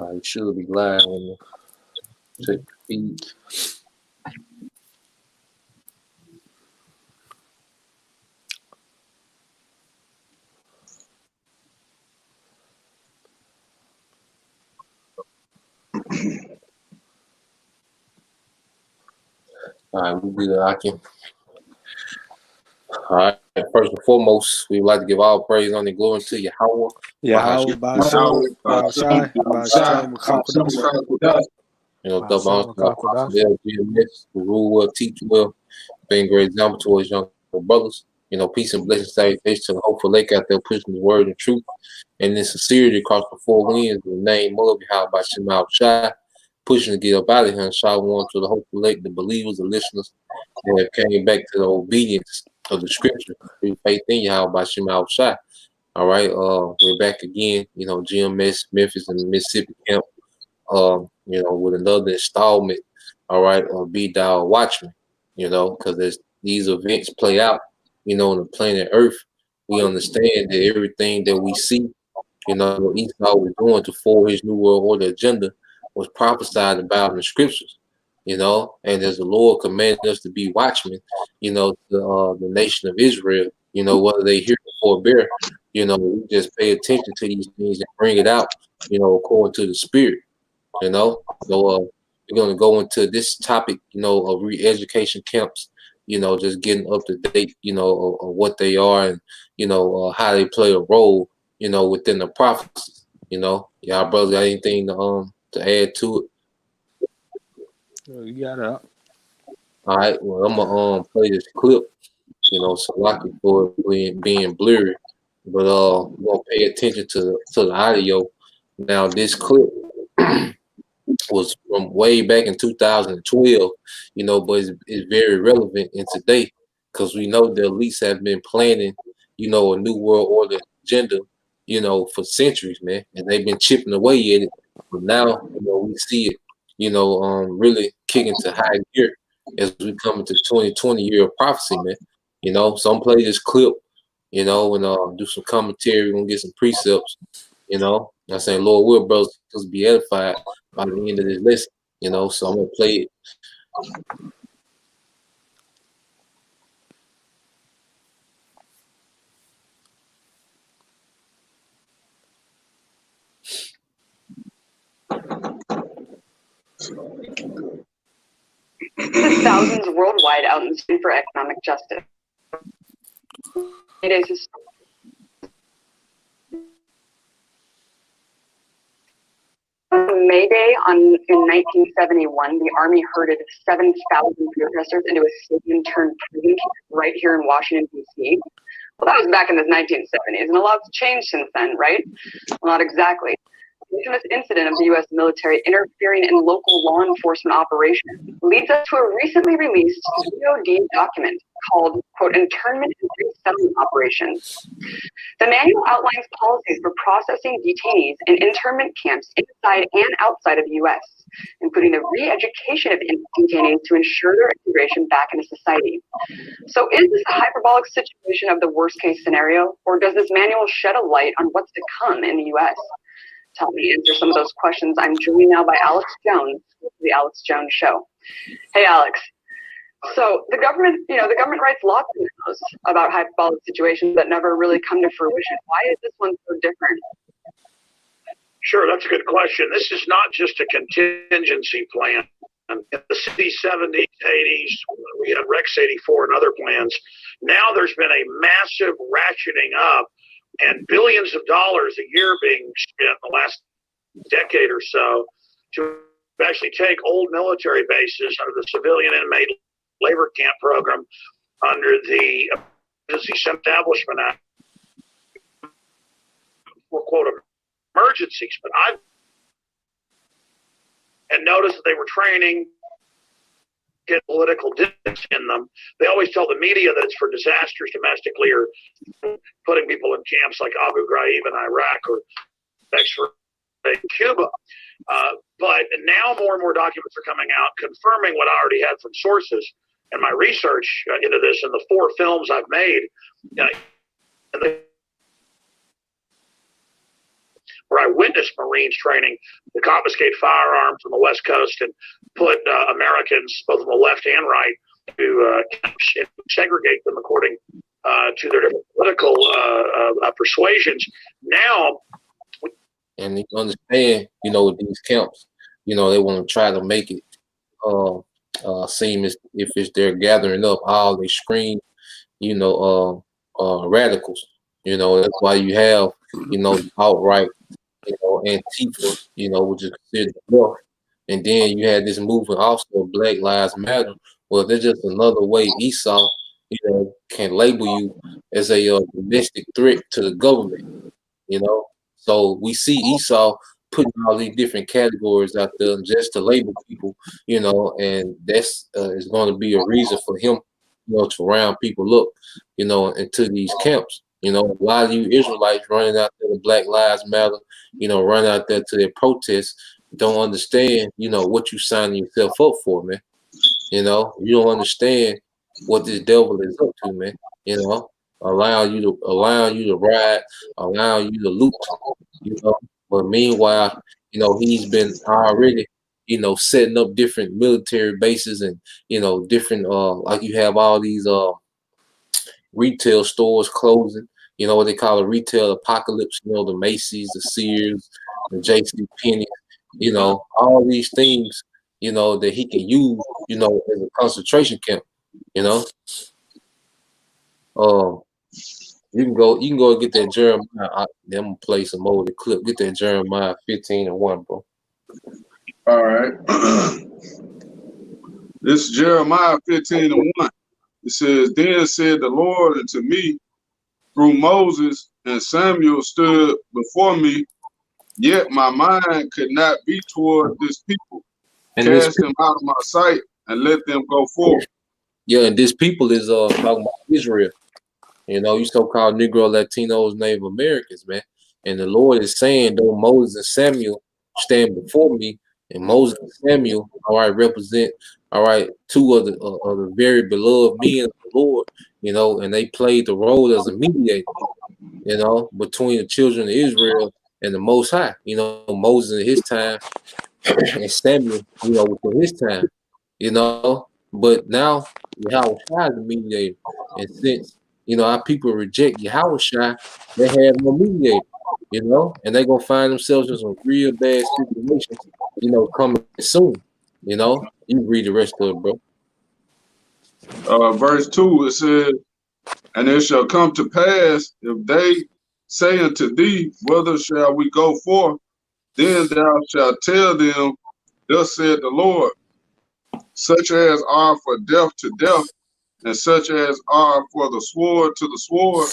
You should be glad when you check the feed. All right, we do that. I can. All right. First and foremost, we would like to give all praise on the glory to Yahweh. Yahweh, Basham, Bashai, Bashai, Makakodah. The boss, GMS, who rule well, teach well, being a great example to his young brothers. Peace and blessings, salutations to the hopeful lake out there pushing his word and truth and in sincerity across the four winds in the name of Yahweh Bashim Shai, pushing to get up out of here and shout one to the hopeful lake, the believers, the listeners that came back to the obedience of the scripture through faith in Yahweh Bashim Shai. All right, we're back again, GMS, Memphis, and Mississippi camp, with another installment, all right, Be Thou Watchman, because as these events play out, on the planet Earth, we understand that everything that we see, what Esau was doing to forward his New World Order agenda was prophesied about in the scriptures, and as the Lord commanded us to be watchmen, the nation of Israel, whether they hear or forbear, we just pay attention to these things and bring it out, according to the Spirit, So we're going to go into this topic, of re-education camps, just getting up to date, of what they are and, how they play a role, within the prophecies, Y'all brothers got anything to add to it? You got it. All right, well, I'm going to play this clip, so lucky for it being blurry, but we're going to pay attention to the audio. Now, this clip was from way back in 2012, but it's very relevant in today because we know the elites have been planning, a new world order agenda, for centuries, man, and they've been chipping away at it. But now, we see it, really kicking to high gear as we come into 2020 year of prophecy, man. So I'm play this clip, and do some commentary. We're gonna get some precepts, I'm saying, Lord, we're brothers to be edified by the end of this lesson, so I'm gonna play it. Thousands worldwide out in the street for economic justice. It is May Day in 1971, the Army herded 7,000 protesters into a stadium-turned prison right here in Washington, D.C. Well, that was back in the 1970s, and a lot's changed since then, right? Well, not exactly. The infamous incident of the U.S. military interfering in local law enforcement operations leads us to a recently released DoD document called, quote, Internment and Resettlement Operations. The manual outlines policies for processing detainees in internment camps inside and outside of the U.S., including the re-education of detainees to ensure their integration back into society. So is this a hyperbolic situation of the worst-case scenario, or does this manual shed a light on what's to come in the U.S.? To help me answer some of those questions, I'm joined now by Alex Jones, the Alex Jones Show. Hey, Alex. So the government writes lots of memos about hyperbolic situations that never really come to fruition. Why is this one so different? Sure, that's a good question. This is not just a contingency plan. In the 70s, 80s, we had Rex 84 and other plans. Now there's been a massive ratcheting up and billions of dollars a year being spent in the last decade or so to actually take old military bases under the Civilian Inmate Labor Camp Program under the Emergency Establishment Act for, quote, emergencies. But and notice that they were training, get political distance in them. They always tell the media that it's for disasters domestically or putting people in camps like Abu Ghraib in Iraq or in Cuba. But now more and more documents are coming out confirming what I already had from sources and my research into this and the 4 films I've made. where I witnessed Marines training to confiscate firearms on the West Coast and put Americans, both on the left and right, to segregate them according to their different political persuasions. Now, and you understand, with these camps, they want to try to make it seem as if they're gathering up all they scream, radicals. That's why you have, outright, Antifa, which is considered rough. And then you had this movement also, Black Lives Matter. Well, there's just another way Esau, can label you as a domestic threat to the government. So we see Esau putting all these different categories out there just to label people, and that's is going to be a reason for him, to round people up, into these camps. A lot of you Israelites running out there to Black Lives Matter, running out there to their protests, don't understand, what you signing yourself up for, man. You don't understand what this devil is up to, man. Allowing you to ride, allowing you to loot, But meanwhile, he's been already, setting up different military bases and, different like you have all these retail stores closing, what they call a retail apocalypse, the Macy's, the Sears, the JC Penney, all these things, that he can use, as a concentration camp, You can go and get that Jeremiah. I'm gonna play some more of the clip. Get that Jeremiah 15:1, bro. All right. This is Jeremiah 15:1. It says, "Then said the Lord unto me through Moses, and Samuel stood before me, yet my mind could not be toward this people. And cast them out of my sight and let them go forth." Yeah, and this people is talking about Israel. You so-called Negro, Latinos, Native Americans, man. And the Lord is saying, though Moses and Samuel stand before me, and Moses and Samuel, all right, represent, all right, two of the very beloved men of the Lord, and they played the role as a mediator, between the children of Israel and the Most High. Moses in his time and Samuel, within his time, But now Yahweh Shai is the mediator, and since our people reject Yahweh Shai, they have no mediator, and they're gonna find themselves in some real bad situations, coming soon. You read the rest of it, bro. Verse 2, it says, "And it shall come to pass, if they say unto thee, Whither shall we go forth? Then thou shalt tell them, Thus said the Lord, such as are for death to death, and such as are for the sword to the sword,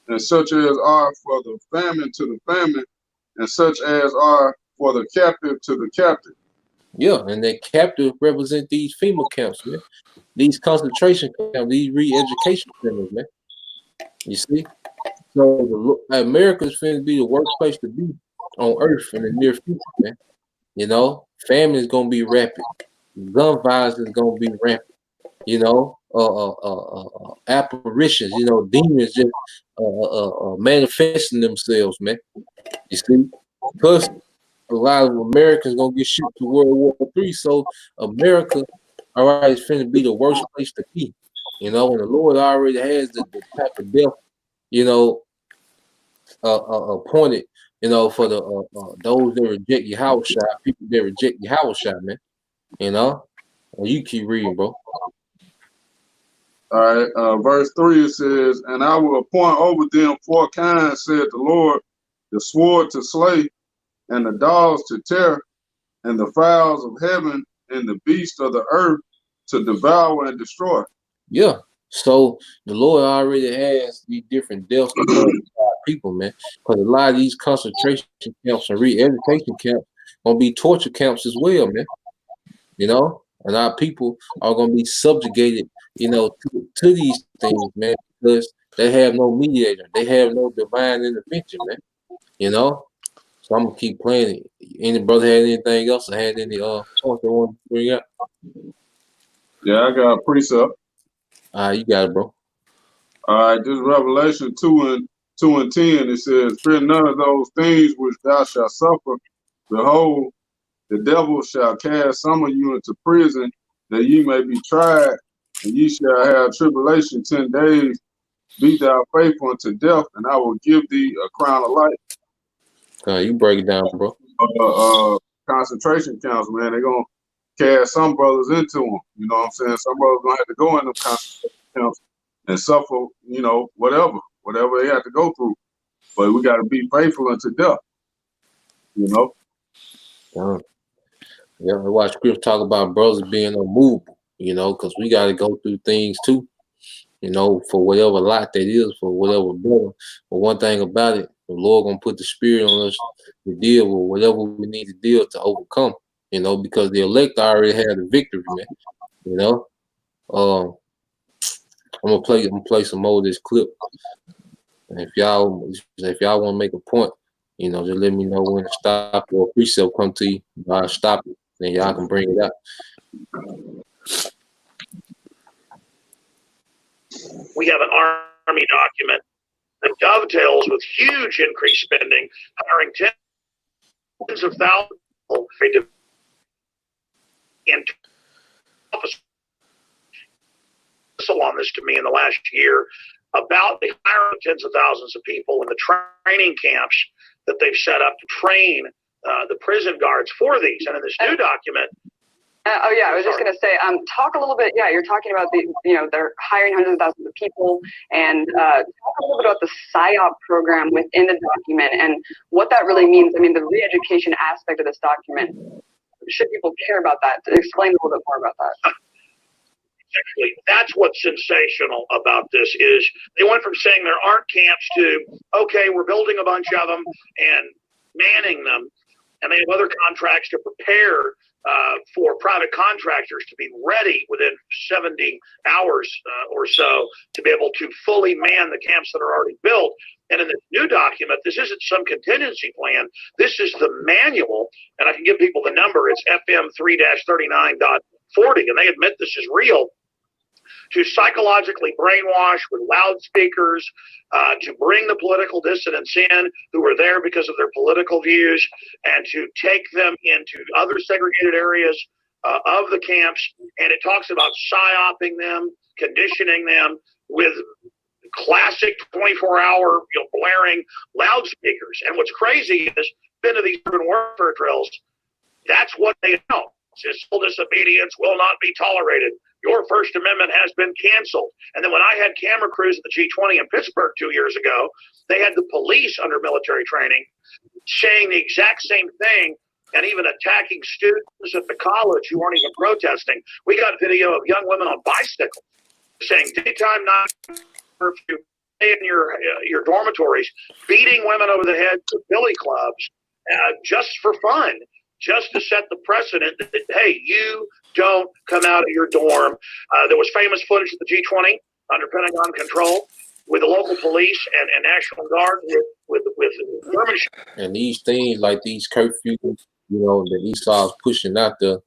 and such as are for the famine to the famine, and such as are for the captive to the captive." Yeah, and that captive represent these FEMA camps, man. These concentration camps, these re-education centers, man. You see? So America's finna be the worst place to be on earth in the near future, man. Famine is gonna be rampant. Gun violence is gonna be rampant. Apparitions, demons just manifesting themselves, man. You see? Plus, a lot of Americans gonna get shipped to World War III. So America, all right, is finna be the worst place to be. And the Lord already has the type of death, appointed, for the those that reject Yahweh Shai, people that reject Yahweh Shai, man. You keep reading, bro. All right, verse 3, it says, "And I will appoint over them 4 kinds, said the Lord, the sword to slay, and the dogs to tear, and the fowls of heaven, and the beasts of the earth to devour and destroy." Yeah. So the Lord already has these different deaths to people, man. Because a lot of these concentration camps and re-education camps gonna be torture camps as well, man. And our people are gonna be subjugated, to these things, man, because they have no mediator, they have no divine intervention, man. So I'm gonna keep playing it. Any brother had anything else? I had any points they want to bring up? Yeah, I got a precept. You got it, bro. All right, this is Revelation 2 2 and 10, it says, "Fear none of those things which thou shalt suffer. Behold, the devil shall cast some of you into prison, that ye may be tried, and ye shall have tribulation 10 days. Be thou faithful unto death, and I will give thee a crown of life." You break it down, bro. Concentration camps, man. They're gonna cast some brothers into them. You know what I'm saying? Some brothers gonna have to go in them concentration camps and suffer, you know, whatever they have to go through. But we got to be faithful unto death. You know. Yeah, I watch Chris talk about brothers being unmovable. You know, because we got to go through things too. You know, for whatever lot that is, for whatever brother. But one thing about it, the Lord gonna put the spirit on us to deal with whatever we need to deal to overcome. You know, because the elect already had the victory, man. You know, I'm gonna play some more of this clip. And if y'all want to make a point, you know, just let me know when to stop or a precept come to you. I'll stop it, then y'all can bring it up. We have an Army document that dovetails with huge increased spending, hiring tens of thousands of people in office on this to me in the last year about the hiring tens of thousands of people in the training camps that they've set up to train the prison guards for these. And in this new document, I was just going to say, talk a little bit. Yeah, you're talking about they're hiring hundreds of thousands of people, and talk a little bit about the PSYOP program within the document and what that really means. I mean, the re-education aspect of this document. Should people care about that? Explain a little bit more about that. Actually, that's what's sensational about this is they went from saying there aren't camps to, okay, we're building a bunch of them and manning them, and they have other contracts to prepare for private contractors to be ready within 70 hours or so to be able to fully man the camps that are already built. And in this new document, this isn't some contingency plan. This is the manual, and I can give people the number. It's FM 3-39.40, and they admit this is real. To psychologically brainwash with loudspeakers, to bring the political dissidents in who are there because of their political views, and to take them into other segregated areas of the camps. And it talks about psyoping them, conditioning them with classic 24-hour blaring loudspeakers. And what's crazy is, been to these urban warfare drills, that's what they know. Civil disobedience will not be tolerated. Your First Amendment has been canceled. And then when I had camera crews at the G20 in Pittsburgh 2 years ago, they had the police under military training saying the exact same thing and even attacking students at the college who weren't even protesting. We got video of young women on bicycles saying daytime, night curfew, stay in your dormitories, beating women over the head with billy clubs just for fun, just to set the precedent that, hey, you don't come out of your dorm. There was famous footage of the G20 under Pentagon control with the local police and National Guard with German. And these things like these curfews, that Esau's pushing out there,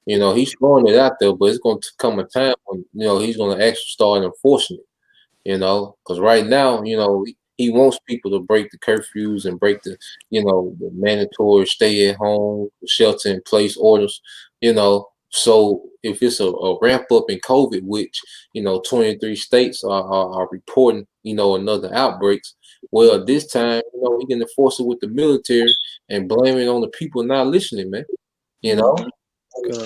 he's throwing it out there, but it's going to come a time when, he's going to actually start enforcing it, because right now, he wants people to break the curfews and break the mandatory stay at home, shelter in place orders, So if it's a ramp up in COVID, which 23 states are reporting, another outbreaks. Well, this time, we can enforce it with the military and blame it on the people not listening, man.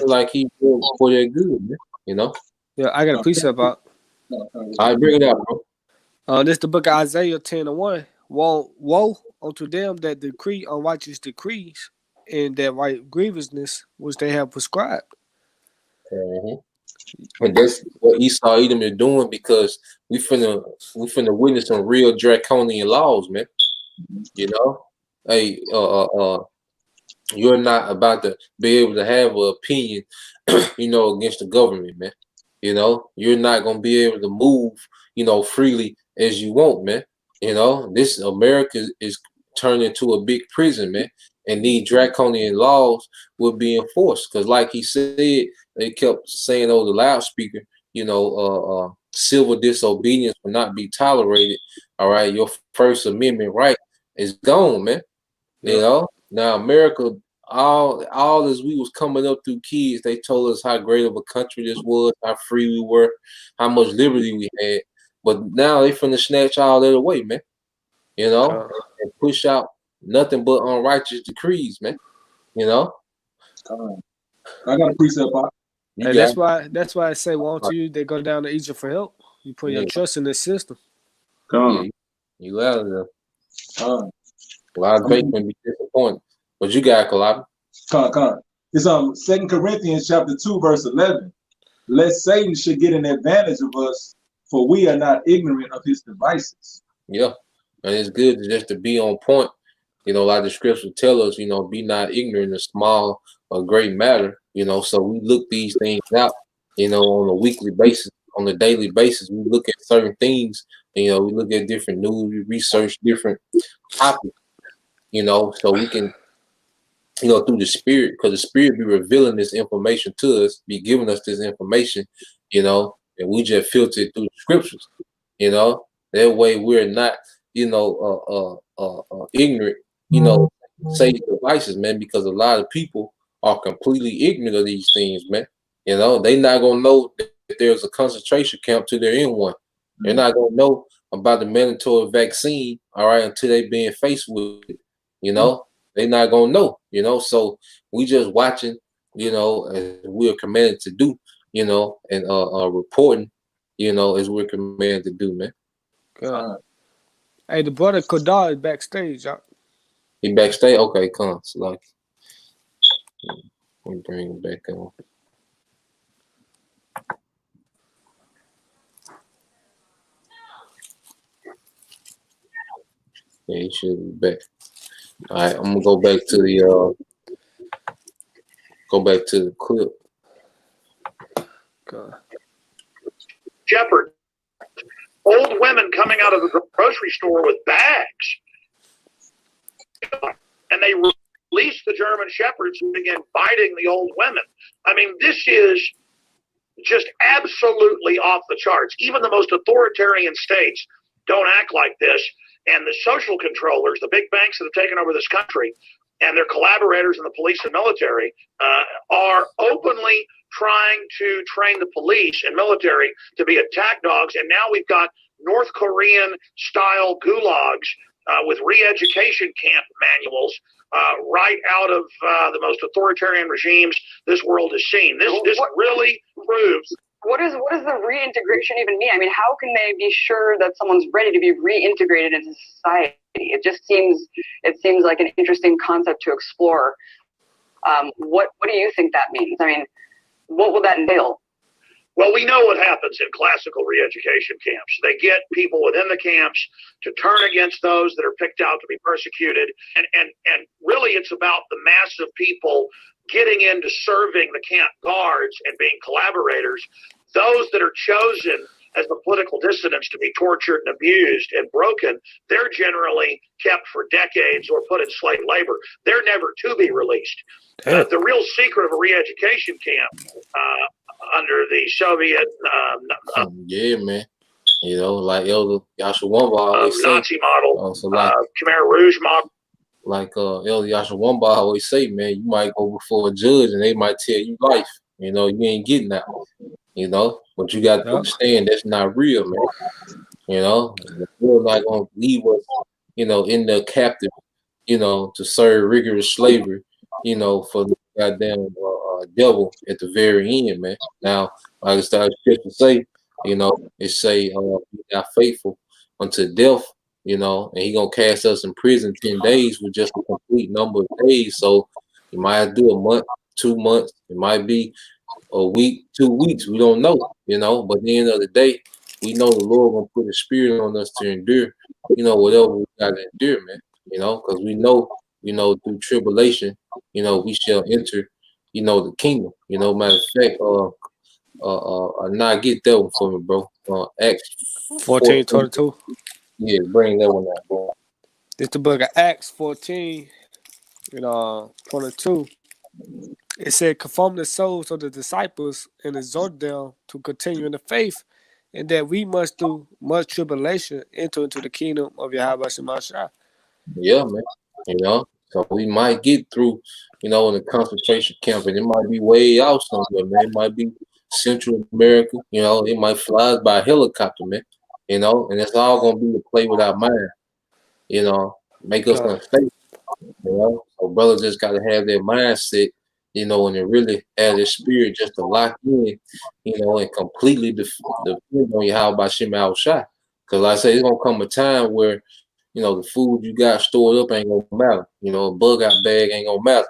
Like he for their good, man. Yeah, I got a precept out. I bring it out, bro. This the book of Isaiah 10:1. Woe unto them that decree unrighteous decrees and that right grievousness which they have prescribed. And that's what Esau Edom is doing, because we finna witness some real draconian laws, man. Hey, you're not about to be able to have an opinion, against the government, man. You're not gonna be able to move, freely as you want, man. This America is turned into a big prison, man. And these draconian laws will be enforced, because, like he said, they kept saying over the loudspeaker, civil disobedience will not be tolerated. All right, your First Amendment right is gone, man. You know, now America, all as we was coming up through kids, they told us how great of a country this was, how free we were, how much liberty we had. But now they finna snatch all that away, man. You know, and push out nothing but unrighteous decrees, man. You know. I got a precept. And that's why I say, why don't you they go down to Egypt for help? You put your trust in the system. Yeah, you out of there. A lot of faith can be disappointed. But you got Kalab. It's 2 Corinthians chapter 2, verse 11. Lest Satan should get an advantage of us, for we are not ignorant of his devices. Yeah. And it's good just to be on point. You know, like the scripture tell us, you know, be not ignorant of small or great matter. You know, so we look these things out, you know, on a weekly basis, on a daily basis. We look at certain things, and, you know, we look at different news, we research different topics, you know, so we can, you know, through the spirit, because the spirit be revealing this information to us, be giving us this information, you know, and we just filter it through the scriptures, you know. That way we're not, you know, ignorant, you know, Satan's devices, man, because a lot of people are completely ignorant of these things, man. You know, they not gonna know that there's a concentration camp till they're in one. They're not gonna know about the mandatory vaccine, all right, until they being faced with it. You know, they not gonna know, you know. So we just watching, you know, as we are commanded to do, you know, and reporting, you know, as we're commanded to do, man. Hey, the brother Kodar is backstage, y'all. He backstage? Okay, come. So like, let me bring him back on. Yeah, he should be back. All right, I'm gonna go back to the clip. Shepherd, old women coming out of the grocery store with bags, and they released the German shepherds and began biting the old women. I mean, this is just absolutely off the charts. Even the most authoritarian states don't act like this. And the social controllers, the big banks that have taken over this country, and their collaborators in the police and military are openly trying to train the police and military to be attack dogs. And now we've got North Korean style gulags with re-education camp manuals right out of the most authoritarian regimes this world has seen. This really proves. What does the reintegration even mean? I mean, how can they be sure that someone's ready to be reintegrated into society? It just seems like an interesting concept to explore. What do you think that means? I mean, what will that entail? Well, we know what happens in classical re-education camps. They get people within the camps to turn against those that are picked out to be persecuted. And really it's about the mass of people getting into serving the camp guards and being collaborators. Those that are chosen as the political dissidents to be tortured and abused and broken, they're generally kept for decades or put in slave labor. They're never to be released. The real secret of a re-education camp under the Soviet yeah, man. You know, like Elder Yashawamba always Nazi say, model, so like, Khmer Rouge model. Like Elder Yashawamba always say, man, you might go before a judge and they might tell you life. You know, you ain't getting that. You know, but you got to understand that's not real, man. You know, we're not gonna leave us, you know, in the captive, you know, to serve rigorous slavery, you know, for the goddamn devil at the very end, man. Now, like I started to say, you know, it say, be not faithful unto death, you know, and he gonna cast us in prison 10 days with just a complete number of days. So you might have to do a month, 2 months, it might be a week, 2 weeks, we don't know, you know, but at the end of the day, we know the Lord gonna put his spirit on us to endure, you know, whatever we gotta endure, man, you know, because we know, you know, through tribulation, you know, we shall enter, you know, the kingdom, you know. Matter of fact, not get that one for me, bro. Acts 14:22. Yeah, bring that one out, bro. It's the book of Acts 14, 22. It said, conform the souls of the disciples and exhort them to continue in the faith and that we must through much tribulation enter into the kingdom of Yahweh Shemashah. Yeah, man. So we might get through, in the concentration camp, and it might be way out somewhere, man. It might be Central America. It might fly us by helicopter, man. And it's all gonna be to play with our mind. Make us God, unstable. So brothers just gotta have their mindset, and then really have their spirit just to lock in, and completely depend on Yahweh Shem Al Shai. Cause like I say, it's gonna come a time where the food you got stored up ain't gonna matter. A bug out bag ain't gonna matter.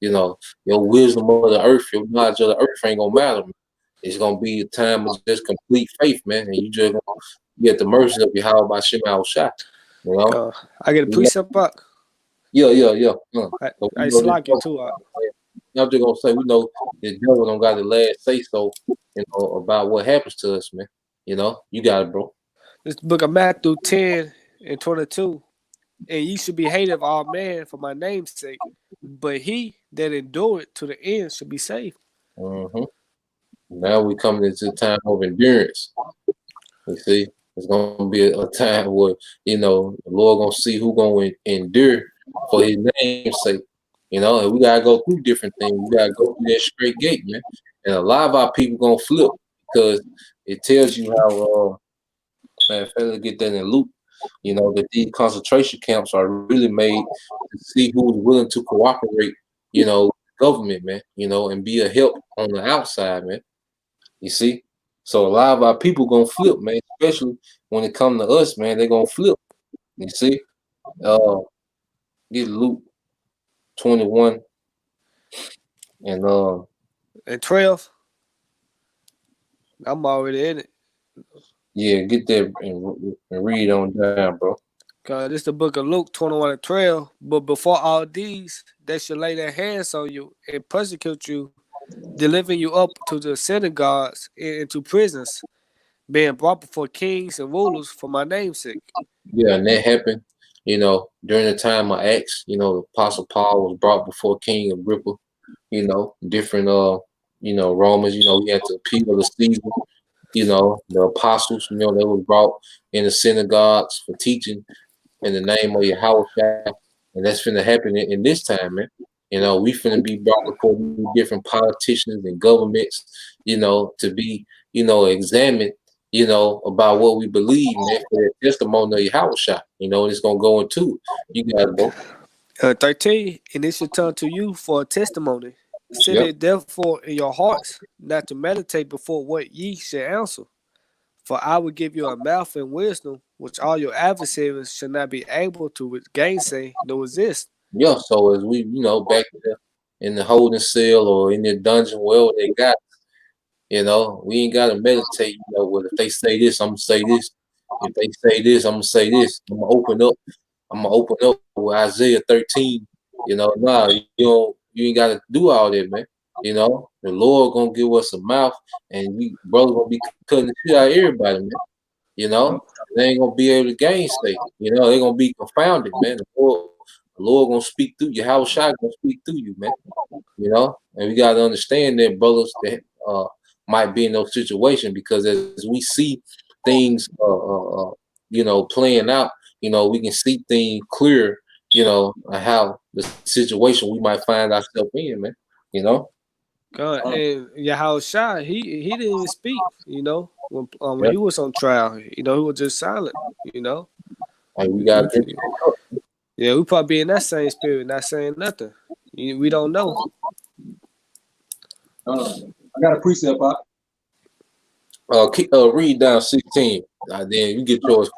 Your wisdom of the earth, your knowledge of the earth ain't gonna matter. It's gonna be a time of just complete faith, man, and you just gonna be at the mercy of Yahweh Shem Al Shai. God. I get a precept up. Yeah. I slack it too. I'm just gonna say we know the devil don't got the last say so, about what happens to us, man. You got it, bro. This book of Matthew 10 and 22. And ye should be hated of all men for my name's sake, but he that endure it to the end should be saved. Mm-hmm. Now we coming into the time of endurance. You see, it's gonna be a time where the Lord gonna see who gonna endure for His name's sake. And we gotta go through different things. We gotta go through that straight gate, man. And a lot of our people gonna flip because it tells you how. Man, fella, get that in Luke. That these concentration camps are really made to see who's willing to cooperate. With the government, man. And be a help on the outside, man. You see. So a lot of our people gonna flip, man. Especially when it come to us, man. They gonna flip. You see. Get Luke 21 and 12. I'm already in it. Yeah, get there and read on down, bro. This is the book of Luke 21 and 12. But before all these, they shall lay their hands on you and persecute you, delivering you up to the synagogues and into prisons, being brought before kings and rulers for my name's sake. Yeah, and that happened, during the time of Acts. The Apostle Paul was brought before King Agrippa. Different Romans. He had to appeal to Caesar. The apostles. They were brought in the synagogues for teaching in the name of Yahweh, and that's finna happen in this time, man. We finna be brought before different politicians and governments, to be, examined, about what we believe, man, for the testimony of Yahweh, and it's gonna go into it. You got it, bro. 13, and it shall turn to you for a testimony. Set it therefore in your hearts, not to meditate before what ye shall answer. For I will give you a mouth and wisdom, which all your adversaries shall not be able to gainsay nor resist. Yeah, so as we, back in the holding cell or in the dungeon, wherever they got, we ain't gotta meditate, well, if they say this, I'm gonna say this. If they say this, I'm gonna say this. I'm gonna open up with Isaiah 13. Nah, you ain't gotta do all that, man. The Lord gonna give us a mouth, and we brother gonna be cutting the shit out of everybody, man. They ain't gonna be able to gainsay. They gonna be confounded, man. The Lord gonna speak through you. How Shai gonna speak through you, man. And we gotta understand that brothers that might be in those situations, because as we see things playing out, we can see things clear, how the situation we might find ourselves in, man. God, and Yahweh Shai, he didn't even speak, when he was on trial, he was just silent, And we got yeah, we probably be in that same spirit, not saying nothing. We don't know. I got a precept out. Read down 16. Then you get yours.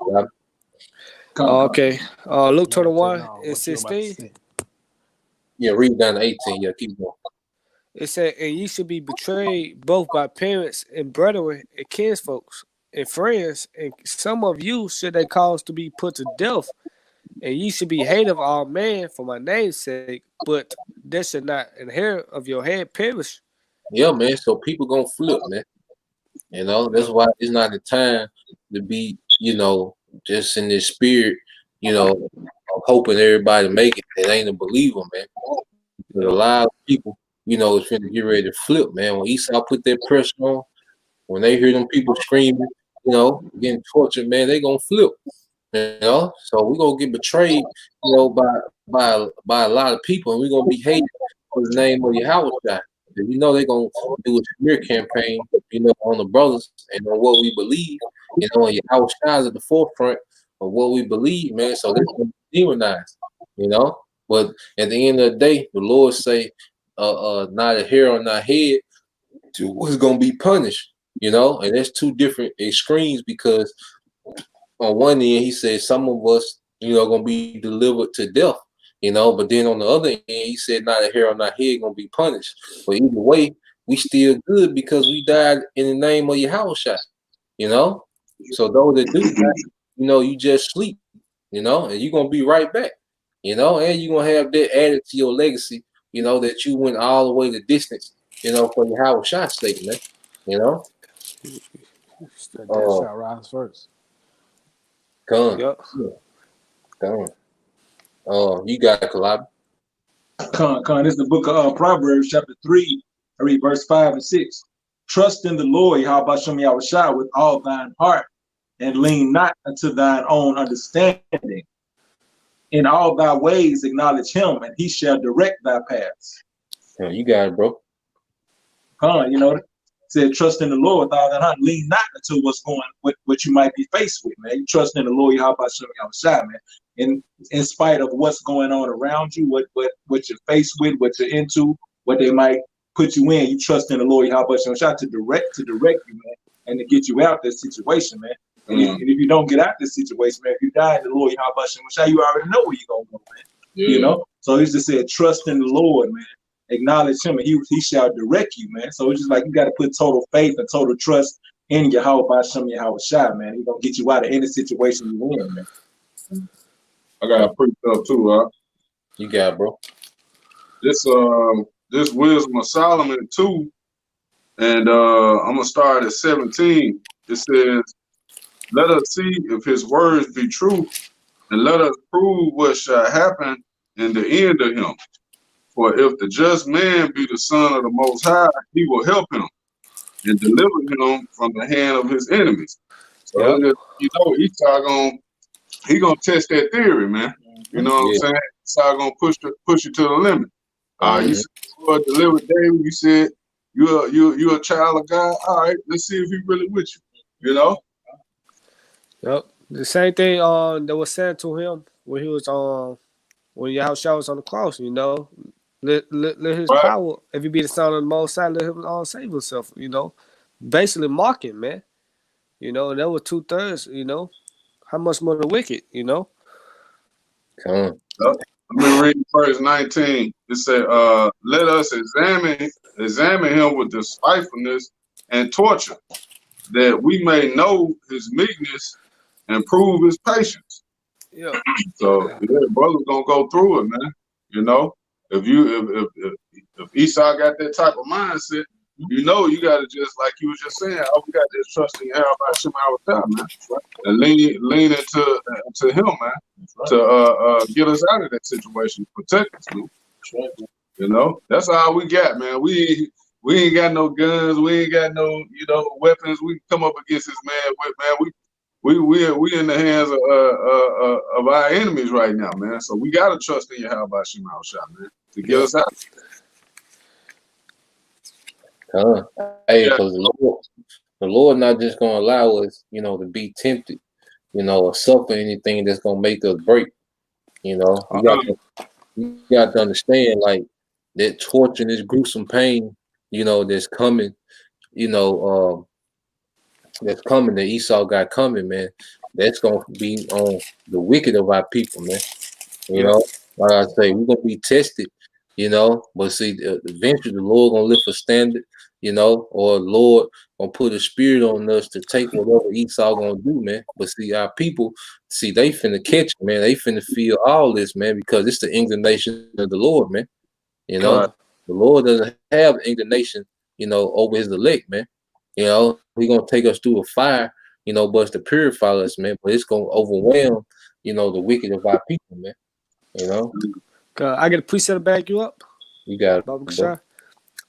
Okay. Luke 21 and 16. Yeah, read down to 18. Yeah, keep going. It said, and ye should be betrayed both by parents and brethren and kinsfolks and friends, and some of you should they cause to be put to death, and ye should be hated of all men for my name's sake, but there should not inherit of your head perish. Yeah, man. So people gonna flip, man. That's why it's not the time to be, just in this spirit, hoping everybody make it. It ain't a believer, man. But a lot of people, is finna get ready to flip, man. When Esau put that pressure on, when they hear them people screaming, getting tortured, man, they gonna flip. So we're gonna get betrayed, by a lot of people, and we're gonna be hated for the name of Yahweh Shai. And they're gonna do a smear campaign, on the brothers and on what we believe, and Yahweh Shai is at the forefront of what we believe, man. So they're gonna be demonized, But at the end of the day, the Lord say, not a hair on our head was gonna be punished, and that's two different extremes because on one end, he said some of us, gonna be delivered to death, but then on the other end, he said not a hair on our head gonna be punished. But either way, we still good because we died in the name of Yahweh Shai, So those that do that, you just sleep, and you're gonna be right back, and you're gonna have that added to your legacy, that you went all the way the distance, for Yahweh Shai's sake, man, That shall rise first. Come. Yep. You got it, Kalab. Con, this is the book of Proverbs, chapter 3. I read verse 5 and 6. Trust in the Lord, Yahweh Shai, with all thine heart, and lean not unto thine own understanding. In all thy ways acknowledge him, and he shall direct thy paths. Yeah, you got it, bro. Said trust in the Lord with all thine heart, lean not unto what you might be faced with, man. You trust in the Lord, Yahweh Shai, man. In spite of what's going on around you, what you're faced with, what you're into, what they might put you in, you trust in the Lord, Yahweh Shai, to direct you, man, and to get you out this situation, man. And if you don't get out this situation, man, if you die in the Lord, Yahweh Shai, you already know where you're gonna go, man. So he just said, trust in the Lord, man. Acknowledge him, and he shall direct you, man. So it's just like you got to put total faith and total trust in Yahweh Shai, man. He's gonna get you out of any situation you're in, man. I got a pretty stuff too, huh? You got it, bro. This Wisdom of Solomon 2, and I'm gonna start at 17. It says, "Let us see if his words be true, and let us prove what shall happen in the end of him. For if the just man be the son of the Most High, he will help him and deliver him from the hand of his enemies." So Esau gonna test that theory, man. You know what I'm saying? Esau gonna push you to the limit. You said the Lord delivered David. You said you're a child of God. All right, let's see if he really with you. Yep. The same thing that was said to him when he was when Yahweh Shai was on the cross, Let his power, if he be the son of the Most High, let him save himself, Basically mocking, man. That was 2/3, How much more the wicked, Come on. Let me read verse 19. It said, let us examine him with despitefulness and torture, that we may know his meekness and prove his patience. Yeah. So brother's gonna go through it, man. If Esau got that type of mindset, you gotta just, like you was just saying, we got this trust in Yahweh, man, and lean into him, man, to get us out of that situation, protect us, man. That's all we got, man. We ain't got no guns, we ain't got no weapons. We come up against this man with, man. We in the hands of our enemies right now, man. So we gotta trust in Yahweh, man, to get us out. Hey, because the Lord not just gonna allow us, to be tempted, or suffer anything that's gonna make us break. You got to understand, like, that torture and this gruesome pain, that's coming, that's coming, that Esau got coming, man. That's gonna be on the wicked of our people, man. Like I say, we're gonna be tested, but see, eventually the Lord gonna lift a standard, or the Lord gonna put a spirit on us to take whatever Esau gonna do, man. But see, our people, they finna catch it, man. They finna feel all this, man, because it's the indignation of the Lord, man. The Lord doesn't have indignation, over his elect, man. He gonna take us through a fire, but it's to purify us, man. But it's gonna overwhelm, the wicked of our people, man. I get a preset to back you up. You got it.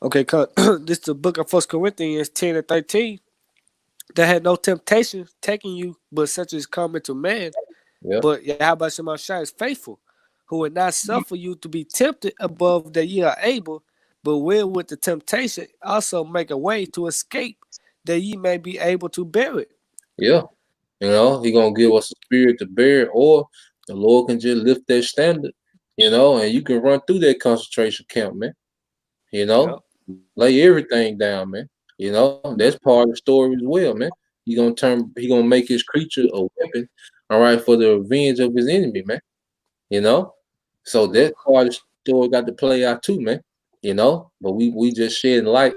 Okay, cut. This is the book of 1 Corinthians 10 and 13. that had no temptation taking you, but such as coming to man. Yeah. But Yahweh Shemashah is faithful, who will not suffer you to be tempted above that ye are able, but will with the temptation also make a way to escape, that ye may be able to bear it. Yeah. You know, he gonna give us a spirit to bear, or the Lord can just lift that standard, you know, and you can run through that concentration camp, man. You Yep. know, lay everything down, man. You know, that's part of the story as well, man. He gonna make his creature a weapon, all right, for the revenge of his enemy, man. You know? So that part of the story got to play out too, man. You know, but we just shedding light,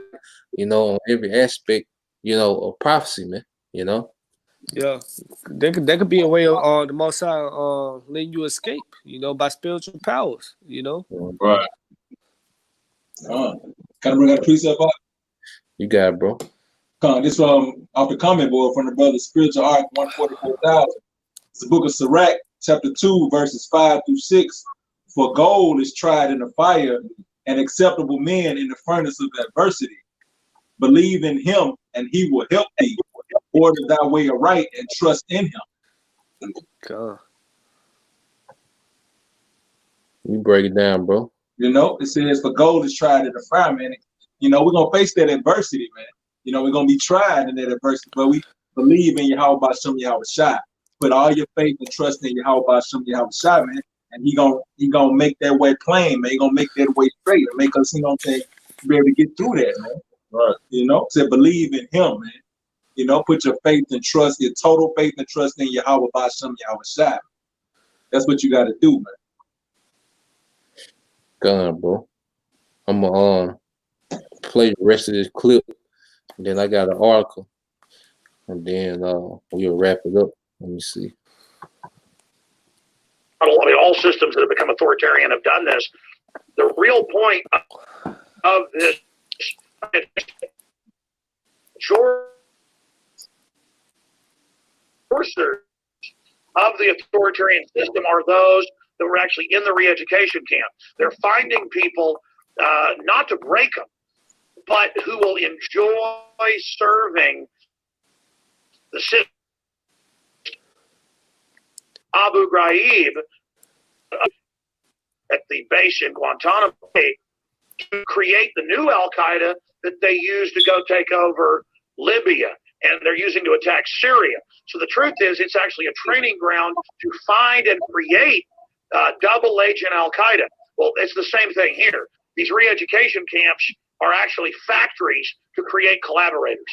you know, on every aspect, you know, of prophecy, man. You know? Yeah, there could be a way of the Most High letting you escape, by spiritual powers, Right. Can I bring that precept up? You got it, bro. This off the comment board from the brother Spiritual Arc 144,000. It's the book of Sirach, chapter 2, verses 5 through 6. For gold is tried in the fire, and acceptable men in the furnace of adversity. Believe in him, and he will help thee. Order thy way aright, and trust in him. God. You break it down, bro. You know, it says, for gold is tried in the fire, man. You know, we're going to face that adversity, man. You know, we're going to be tried in that adversity, but we believe in Yahweh Bashem Yahweh Shai. Put all your faith and trust in Yahweh Bashem Yahweh Shai, man. And he gonna make that way plain, man. He gonna make that way straight and make us, be able to get through that, man. Right. You know, say believe in him, man. You know, put your faith and trust, your total faith and trust in Yahweh Bashem Yahweh Shai. That's what you got to do, man. God, bro. I'm gonna play the rest of this clip, and then I got an article, and then we'll wrap it up. Let me see. All systems that have become authoritarian have done this. The real point of this of the authoritarian system are those that were actually in the re-education camp. They're finding people not to break them, but who will enjoy serving the system. Abu Ghraib at the base in Guantanamo Bay to create the new Al-Qaeda that they use to go take over Libya, and they're using to attack Syria. So the truth is, it's actually a training ground to find and create double agent Al-Qaeda. Well, it's the same thing here. These re-education camps are actually factories to create collaborators.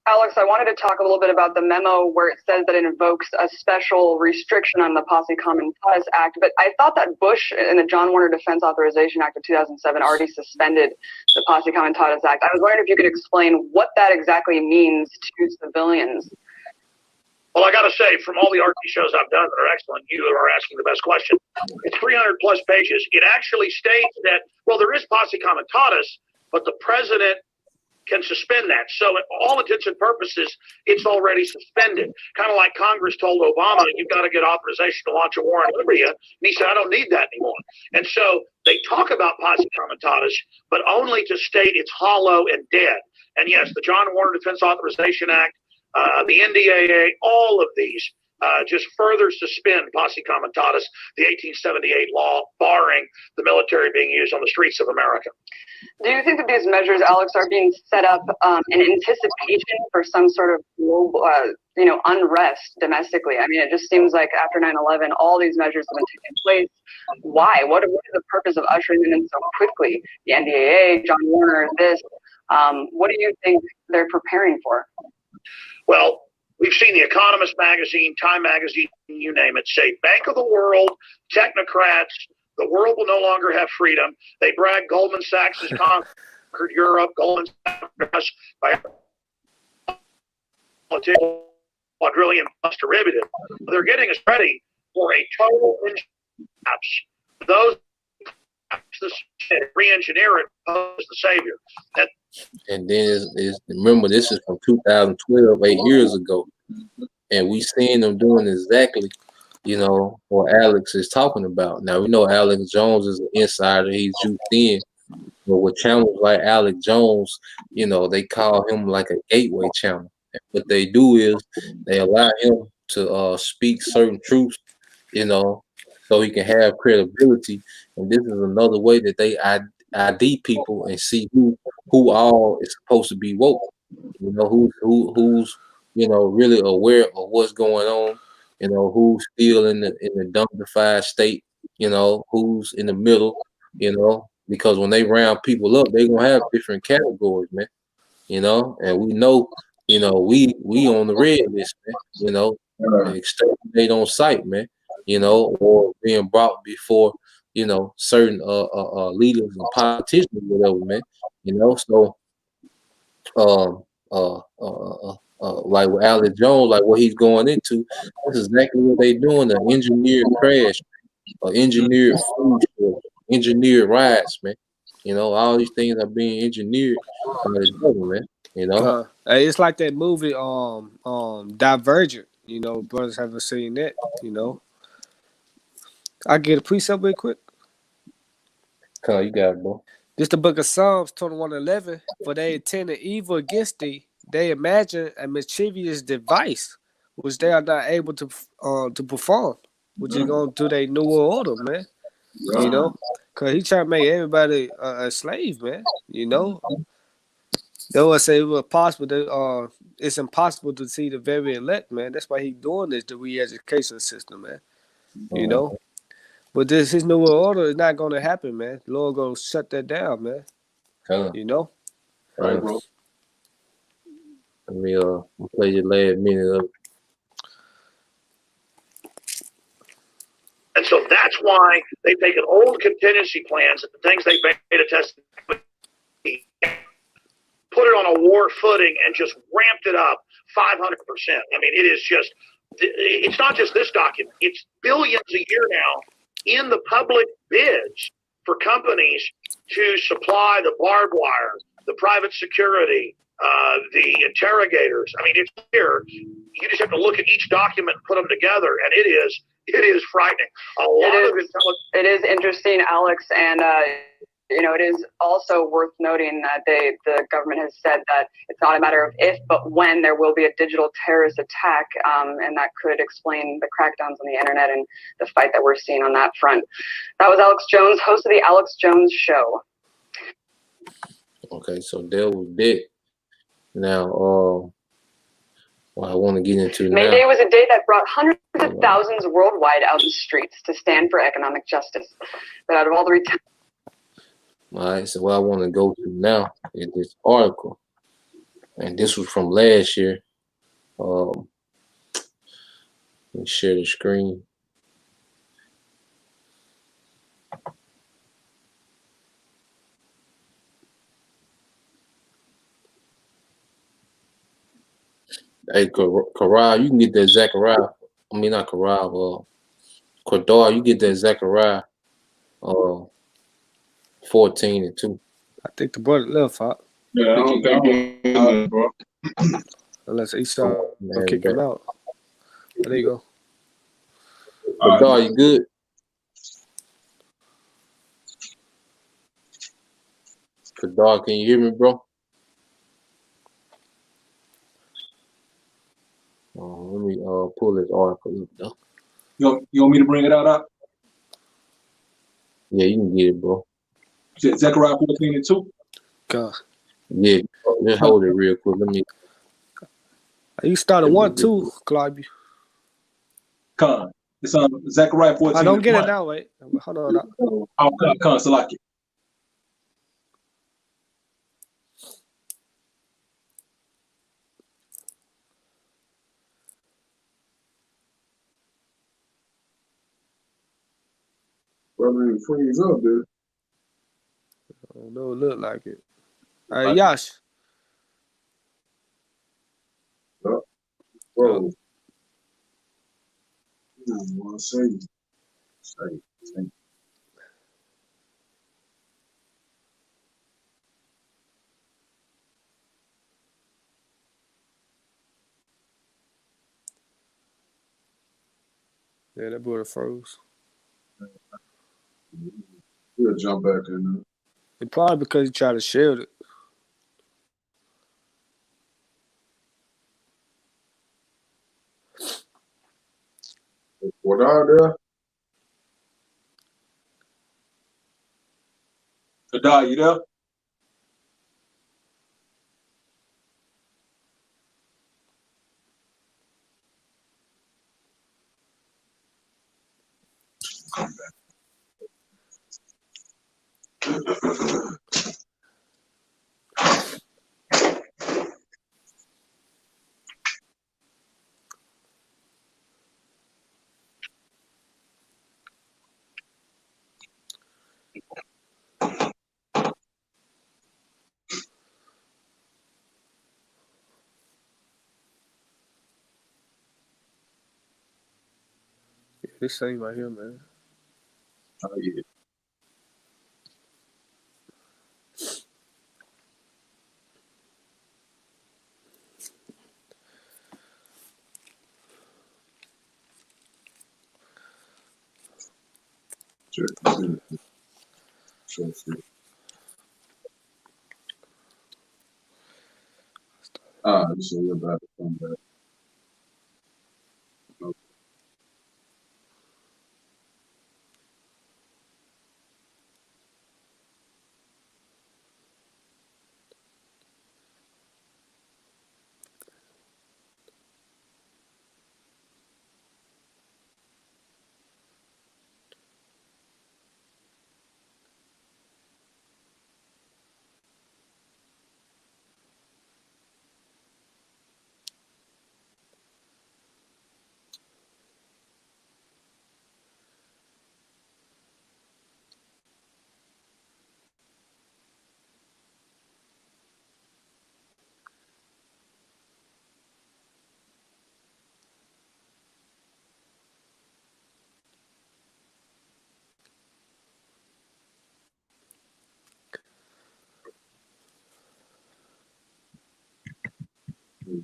Alex, I wanted to talk a little bit about the memo where it says that it invokes a special restriction on the Posse Comitatus Act, but I thought that Bush in the John Warner Defense Authorization Act of 2007 already suspended the Posse Comitatus Act. I was wondering if you could explain what that exactly means to civilians. Well, I got to say, from all the RT shows I've done that are excellent, you are asking the best question. It's 300 plus pages. It actually states that, well, there is Posse Comitatus, but the president can suspend that. So at all intents and purposes, it's already suspended. Kind of like Congress told Obama, you've got to get authorization to launch a war on Libya. And he said, I don't need that anymore. And so they talk about Posse Comitatus, but only to state it's hollow and dead. And yes, the John Warner Defense Authorization Act, the NDAA, all of these just further suspend Posse Comitatus, the 1878 law barring the military being used on the streets of America. Do you think that these measures, Alex, are being set up in anticipation for some sort of global, unrest domestically? I mean, it just seems like after 9/11, all these measures have been taking place. Why? What is the purpose of ushering them in so quickly? The NDAA, John Warner, this. What do you think they're preparing for? Well, we've seen The Economist magazine, Time magazine, you name it, say Bank of the World, technocrats, the world will no longer have freedom. They brag Goldman Sachs has conquered Europe. Goldman Sachs by quadrillion plus derivative. They're getting us ready for a total collapse. Those re-engineer it as the savior. And then remember, this is from 2012, 8 years ago, and we seen them doing exactly, what Alex is talking about. Now we know Alex Jones is an insider; he's juiced in. But with channels like Alex Jones, they call him like a gateway channel. And what they do is they allow him to speak certain truths, you know, so he can have credibility. And this is another way that they ID people and see who all is supposed to be woke. You know, who's really aware of what's going on. You know, who's still in the dumbified state. You know, who's in the middle. You know, because when they round people up, they gonna have different categories, man. You know, and we know, we on the red list, man. You know, exterminate on sight, man. You know, or being brought before, certain leaders and politicians, whatever, man. You know, so um like with Alex Jones, like what he's going into, that's exactly what they doing, an engineered crash, or engineered food shortage, engineered riots, man. You know, all these things are being engineered by the government, you know. Hey, it's like that movie, Divergent. You know, brothers haven't seen that. You know, I get a precept real quick. You got it, bro. This the book of Psalms 21:11. For they intended evil against thee, they imagine a mischievous device, which they are not able to perform, which is going to their new order, man. You know, cause he trying to make everybody a slave, man. You know, they would say it was possible that it's impossible to see the very elect, man. That's why he doing this, the re-education system, man. You know, but his new order is not going to happen, man. The Lord gonna shut that down, man. You know. Right, bro. Let me play your last minute of it. And so that's why they've taken old contingency plans and the things they beta tested, put it on a war footing and just ramped it up 500%. I mean, it is just, it's not just this document. It's billions a year now in the public bids for companies to supply the barbed wire, the private security, the interrogators. I mean, it's here. You just have to look at each document and put them together, and it is frightening. It is interesting, Alex, and it is also worth noting that the government has said that it's not a matter of if, but when there will be a digital terrorist attack, and that could explain the crackdowns on the internet and the fight that we're seeing on that front. That was Alex Jones, host of the Alex Jones Show. Okay, so there was that. Now, what I want to get into May Day was a day that brought hundreds of thousands worldwide out in the streets to stand for economic justice. But out of all the all right, so what I want to go to now is this article, and this was from last year. Let me share the screen. Hey, Karal, you can get that Zachariah. I mean, not Karal. Cordar, you get that Zachariah. 14:2. I think the brother left out. Yeah, I don't think bro. Unless Esau will kick him out. There you go. Cordar, you good? Cordar, can you hear me, bro? Let me pull this article up though. You want me to bring it out? Yeah, you can get it, bro. Zechariah 14:2. God. Yeah, just hold it real quick. Let me. You started 1-2, Clive. Con. It's Zechariah 14. I don't get it now, wait. Hold on. Oh, Con, Salaki. Brother, freeze up, dude. I don't know, it look like it. Yash. Bro. Say. Yeah, that brother froze. We'll jump back in there. It probably because he tried to shield it. out there? Kadar, you there? This thing right here, man. Oh, yeah. Sure. So you're about to come back. Okay.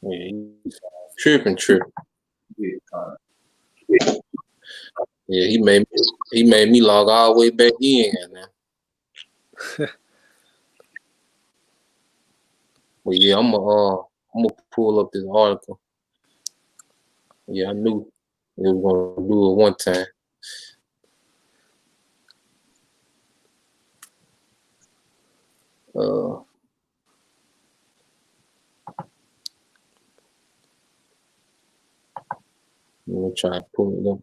Yeah, tripping. Yeah, he made me log all the way back in, man. Well, yeah, I'm gonna pull up this article. Yeah, I knew it was gonna do it one time. I'm gonna try to pull it up.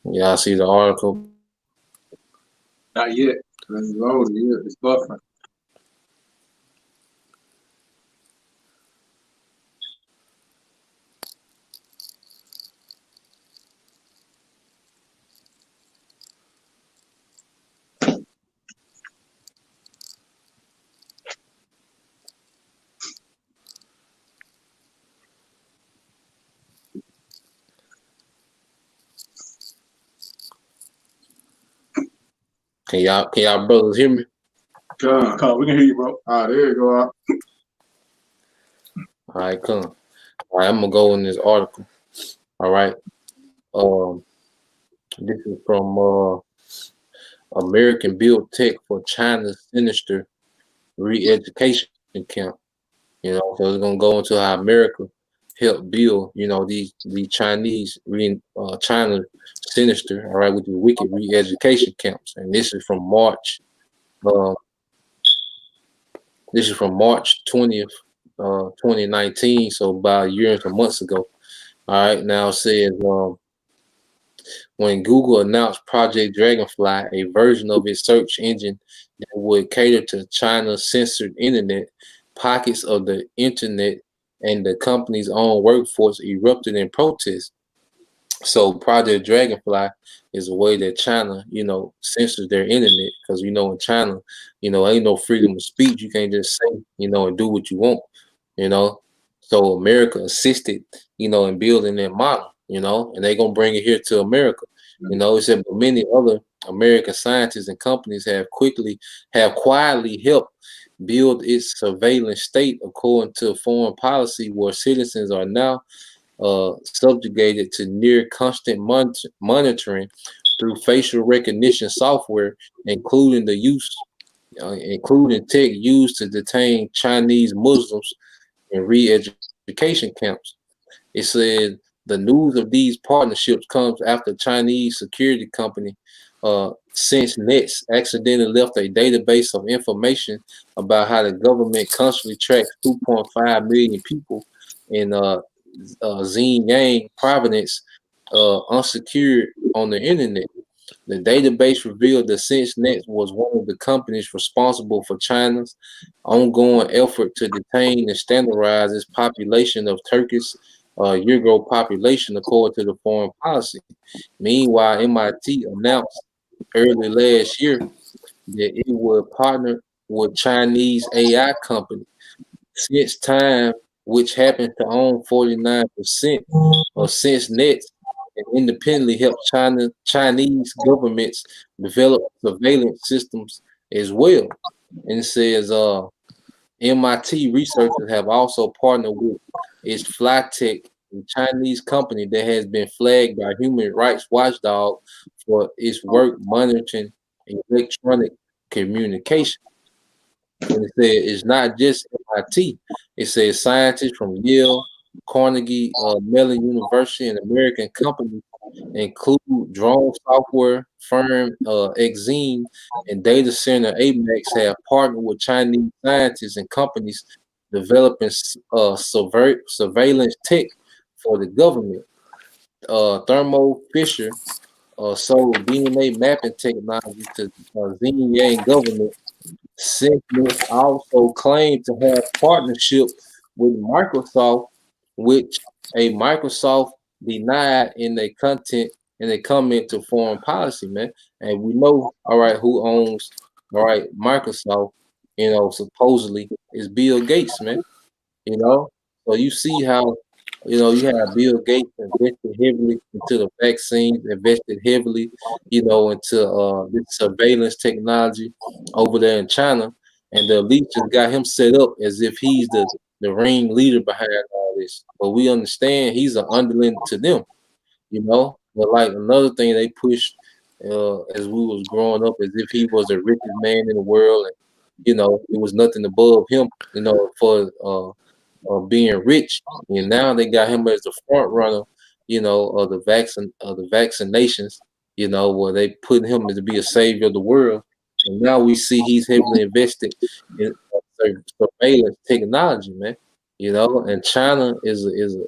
Yeah, I see the article. Not yet. It's loaded yet. It's buffering. Can y'all brothers hear me? Come, we can hear you, bro. There you go. All right, come. All right, I'm gonna go in this article. All right. This is from American Build Tech for China's Sinister Re-Education Camp. You know, so it's gonna go into how America helped build, you know, these Chinese China Sinister, all right, with the wicked re-education camps. And this is from March. This is from March 20th, 2019. So about a year and some months ago. All right, now it says when Google announced Project Dragonfly, a version of its search engine that would cater to China's censored internet, pockets of the internet and the company's own workforce erupted in protest. So Project Dragonfly is a way that China, you know, censors their internet because, you know, in China, you know, ain't no freedom of speech. You can't just say, you know, and do what you want, you know. So America assisted, you know, in building that model, you know, and they're gonna bring it here to America. You know, it's said, but many other American scientists and companies have quietly helped build its surveillance state according to foreign policy, where citizens are now subjugated to near constant monitoring through facial recognition software, including including tech used to detain Chinese Muslims in re-education camps. It said the news of these partnerships comes after Chinese security company SenseNets accidentally left a database of information about how the government constantly tracks 2.5 million people in Xinjiang province unsecured on the internet. The database revealed that SenseNet was one of the companies responsible for China's ongoing effort to detain and standardize its population of Turkish Uyghur population, according to the foreign policy. Meanwhile, MIT announced early last year that it would partner with Chinese AI company Since Time, which happens to own 49% of SenseNet and independently help Chinese governments develop surveillance systems as well. And it says MIT researchers have also partnered with its Flytech, a Chinese company that has been flagged by Human Rights Watchdog for its work monitoring electronic communication. And it said it's not just MIT. It says scientists from Yale, Carnegie Mellon University, and American companies include drone software firm Exene and data center Amax have partnered with Chinese scientists and companies developing surveillance tech for the government. Thermo Fisher sold DNA mapping technology to Xinjiang government. Simpson also claimed to have partnership with Microsoft, which a Microsoft denied in their content in a comment to foreign policy, man. And we know, all right, who owns, all right, Microsoft, supposedly is Bill Gates, man. So you see how, you have Bill Gates invested heavily into the vaccines, invested heavily, into this surveillance technology over there in China, and the elite just got him set up as if he's the ring leader behind all this. But we understand he's an underling to them. But like another thing they pushed as we was growing up, as if he was the richest man in the world, and it was nothing above him, for being rich, and now they got him as the front runner, of the vaccinations, where they put him to be a savior of the world, and now we see he's heavily invested in surveillance technology, man. And China is a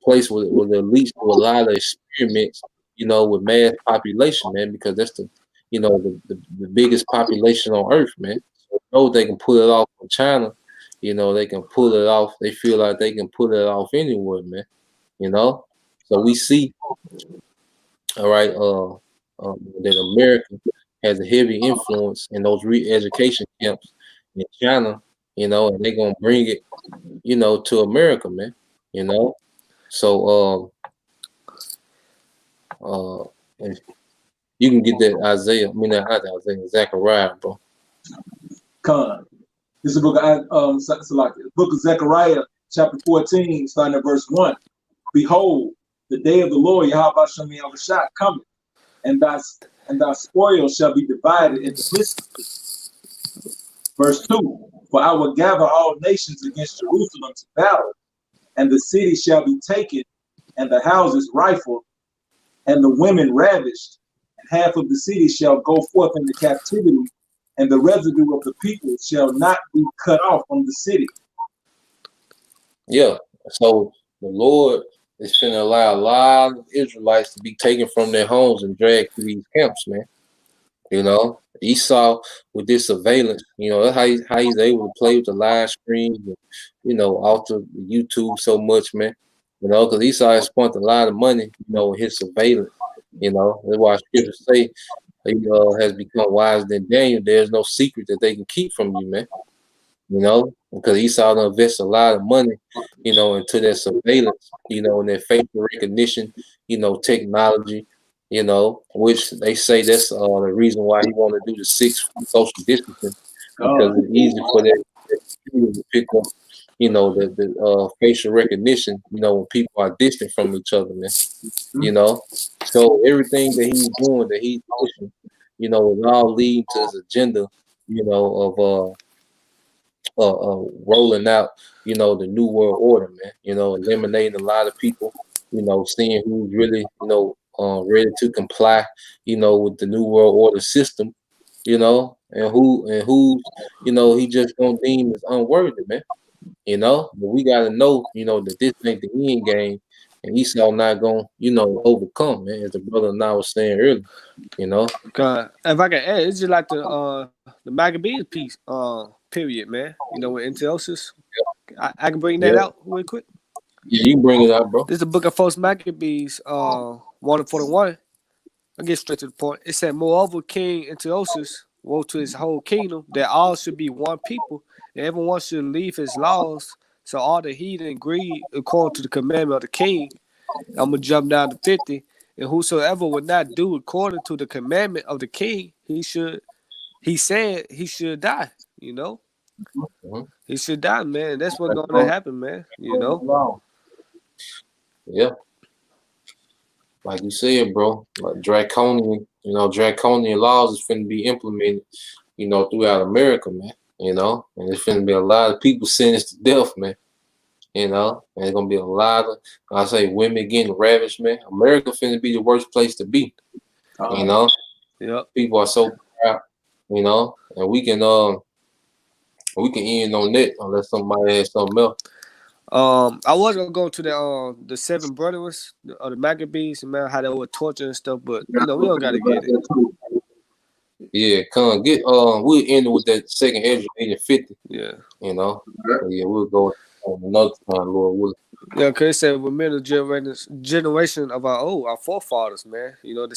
place where the elites do a lot of experiments, with mass population, man, because that's the biggest population on earth, man. So they can pull it off from China. They can pull it off. They feel like they can pull it off anywhere, man. So we see, all right, that America has a heavy influence in those re-education camps in China, and they're gonna bring it, to America, man. So and you can get that Isaiah, not Isaiah, Zechariah, bro. Con. This is the book of the book of Zechariah, chapter 14, starting at verse 1. Behold, the day of the Lord Yahweh Shem Yahushua cometh, and thy spoil shall be divided in the midst of thee. Verse 2. For I will gather all nations against Jerusalem to battle, and the city shall be taken, and the houses rifled, and the women ravished, and half of the city shall go forth into captivity, and the residue of the people shall not be cut off from the city. Yeah. So the Lord is going to allow a lot of Israelites to be taken from their homes and dragged to these camps, man. Esau with this surveillance, that's how he's able to play with the live streams, and, alter YouTube so much, man. Because Esau has spent a lot of money, with his surveillance. That's why scriptures say he has become wiser than Daniel. There's no secret that they can keep from you, man. Because Esau invests a lot of money, into their surveillance, and their facial recognition, technology, you know, which they say that's the reason why he want to do the 6 social distancing, because it's easy for that to pick up, you know, the facial recognition, you know, when people are distant from each other, man. You know, so everything that he's doing, that he's pushing, you know, is all leading to his agenda, you know, of rolling out, you know, the new world order, man. You know, eliminating a lot of people, you know, seeing who's really, you know, ready to comply, you know, with the new world order system, you know, and who, you know, he just gonna deem as unworthy, man. You know, but we gotta know, you know, that this ain't the end game, and Esau not gonna, you know, overcome, man. As the brother and I was saying earlier, you know. God, if I can add, it's just like the Maccabees piece, period, man. You know, with Antiochus, I can bring that Yeah, out real quick. yeah, you can bring it out, bro. This is the book of First Maccabees, 1:41. I get straight to the point. It said, moreover, King Antiochus wrote to his whole kingdom that all should be one people, and everyone should leave his laws. So all the heathen agreed according to the commandment of the king. I'm gonna jump down to 50. And whosoever would not do according to the commandment of the king, he said he should die, you know. Hmm. He should die, man. That's what's gonna happen, man. You know. Yeah, like you said, bro. Like draconian, you know, draconian laws is finna be implemented, you know, throughout America, man. You know, and there's finna be a lot of people sentenced to death, man. You know, and there's gonna be a lot of, I say, women getting ravished, man. America finna be the worst place to be. You know, Yep. people are so proud, you know, and we can end on that unless somebody has something else. I was gonna go to the 7 brothers of the Maccabees, man, how they were torturing and stuff, but you know, we don't gotta get it. Yeah, come get we'll end with that second Ezra 8:50. Yeah. You know, so yeah, we'll go on another time, Lord willing. Yeah, cause it said we're middle generation of our forefathers, man. You know, the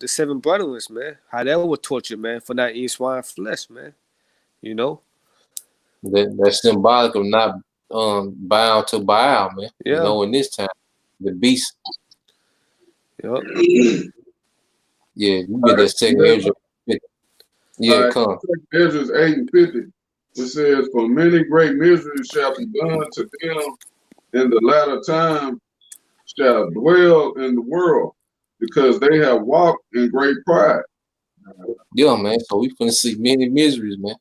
7 brothers, man, how they were tortured, man, for not eating swine flesh, man. You know? That's symbolic of not bound to Baal, man. Yeah. You know, in this time, the beast. Yep. Yeah, you get that second Ezra 50. Yeah, come. Ezra's 8:50. It says, "For many great miseries shall be done to them in the latter time, shall dwell in the world, because they have walked in great pride." Yeah, man. So we finna see many miseries, man.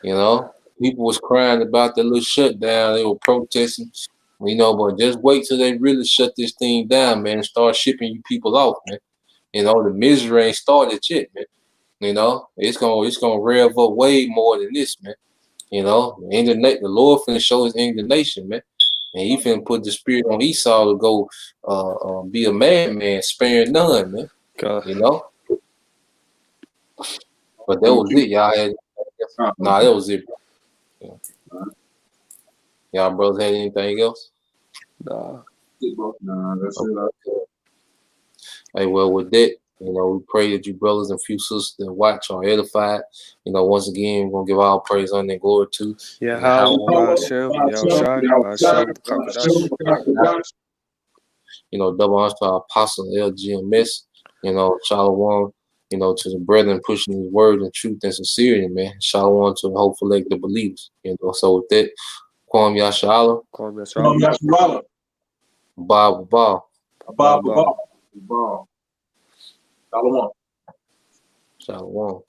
You know, people was crying about the little shutdown. They were protesting, you know, but just wait till they really shut this thing down, man, and start shipping you people off, man. You know, the misery ain't started yet, man. You know, it's gonna rev up way more than this, man. You know, the Lord finna show his indignation, man. And he finna put the spirit on Esau to go be a madman, sparing none, man. God. You know? But that was it, y'all had nah, that was it, bro. Yeah. Y'all brothers had anything else? Nah. Nah, that's it. Hey, well, with that, you know, we pray that you brothers and few sisters that watch are edified. You know, once again, we're gonna give all praise, honor, and glory to. Yeah, how you know, double honors to our apostle LGMS. You know, shalom. You know, to the brethren pushing his word and truth and sincerity, man. Shalom to the hopeful elect the believers. You know, so with that, Kwam Yashala. Bob. Shalom. Shalom.